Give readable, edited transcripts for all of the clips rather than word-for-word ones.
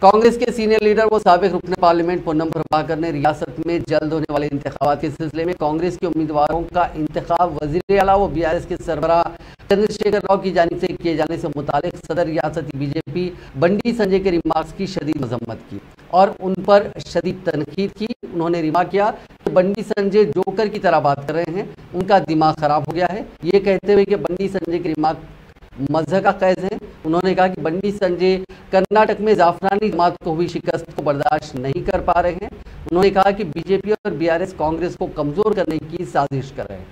कांग्रेस के senior leader व साबिक रुकने पार्लियामेंट पूनम प्रभाकर ने रियासत में जल्द होने वाले इंतखाबात के सिलसिले में कांग्रेस के उम्मीदवारों का इंतखाब वजीर आला व बीआरएस के सरबराह चंद्रशेखर राव की जानिब से किए जाने से मुतालिक सदर रियासती बीजेपी बंडी संजय के रिमार्क्स की शदीद मजम्मत की और उन पर शदीद तनकीद की। उन्होंने रिमार्क किया कि बंडी संजय जोकर की तरह बात कर रहे हैं, उनका दिमाग खराब हो गया है। ये कहते हुए कि बंडी संजय के रिमार्क मज़हब का कैद है। उन्होंने कहा कि बंडी संजय कर्नाटक में जाफरानी जमात को हुई शिकस्त को बर्दाश्त नहीं कर पा रहे हैं। उन्होंने कहा कि बीजेपी और बीआरएस कांग्रेस को कमजोर करने की साजिश कर रहे हैं।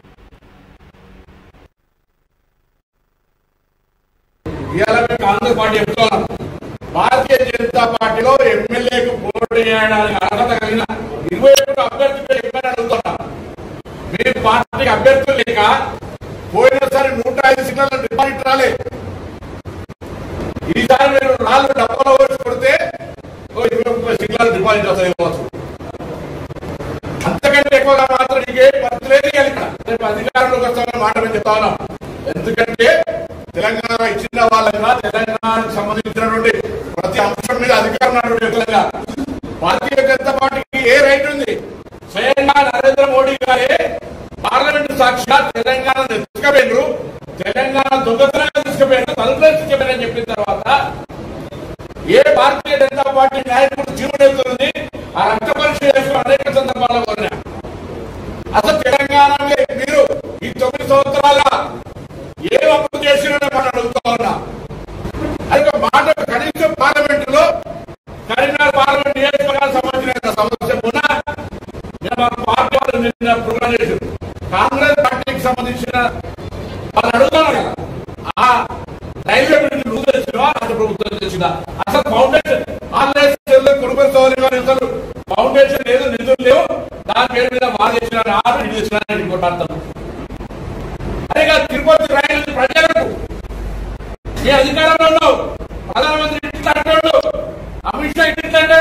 Congress party Bharatiya Janata party MLA పోటీ చేయడానికి అర్హత కలిగిన 21 అభ్యర్థులు ఎమ్మెల్యే అడుగుతున్నా మీ పార్టీకి అభ్యర్థులు లేక పోయినసారి 105 సిగ్నల్ డిపాజిట్ రాలే ఈసారి మీరు 4 డబ్బాలు ఓట్స్ కొడితే 20 సిగ్నల్ డిపాజిట్ వస్తాయి కావచ్చు అంతకంటే ఎక్కువగా మాత్రం నీకే పత్రేది ఇక్కడ రేపు అధికారంలోకి వస్తామని మాట మేము చెప్తా ఉన్నాం ఎందుకంటే తెలంగాణ ఇచ్చిన వాళ్ళగా తెలంగాణకు సంబంధించినటువంటి ప్రతి అంశం మీద అధికారం వ్యక్తులుగా భారతీయ జనతా పార్టీకి ఏ రైట్ ఉంది స్వయంగా నరేంద్ర మోడీ గారే పార్లమెంటు సాక్షిగా తెలంగాణ తీసుకుపోయినారు తెలంగాణ దొంగతనంగా తీసుకుపోయినారు తలుపులో తీసుకుపోయినని చెప్పిన తర్వాత ఏ భారతీయ జనతా పార్టీ నాయకుడు జీవనెత్తుంది ఆ రక్త పరీక్ష చేసుకుని అనేక సందర్భాల్లో కోరినా అసలు తెలంగాణలో మీరు ఈ 9 సంవత్సరాలుగా ఏ అభివృద్ధి చేసినా మనం అడుగుతా ఉన్నా అది మాట కనీసం పార్లమెంటులో కరీంనగర్ పార్లమెంట్ నియోజకవర్గానికి సంబంధించిన సమస్య ఉన్నా మా పార్టీ వాళ్ళు నిన్న ప్రోగ్రాం చేశారు కాంగ్రెస్ పార్టీకి సంబంధించిన వాళ్ళు అడుగుతున్నారు కదా ఆ రైల్వే బ్రిడ్జ్ నువ్వు తెచ్చినా అది ప్రభుత్వం తెచ్చిందా అసలు ఫౌండేషన్ ఆన్లైన్ కుటుంబ సౌకర్యం ఫౌండేషన్ లేదు నిధులు లేవు దాని పేరు మీద వాళ్ళు తెచ్చినారు ఆరు నిధులు తెచ్చినారని కొట్టాడతారు అదేగా తిరుపతి రైలు ప్రజలకు ఏ అధికారంలో ప్రధానమంత్రి ఇట్లాంటాడు అమిత్ షా ఇట్లాంటాడు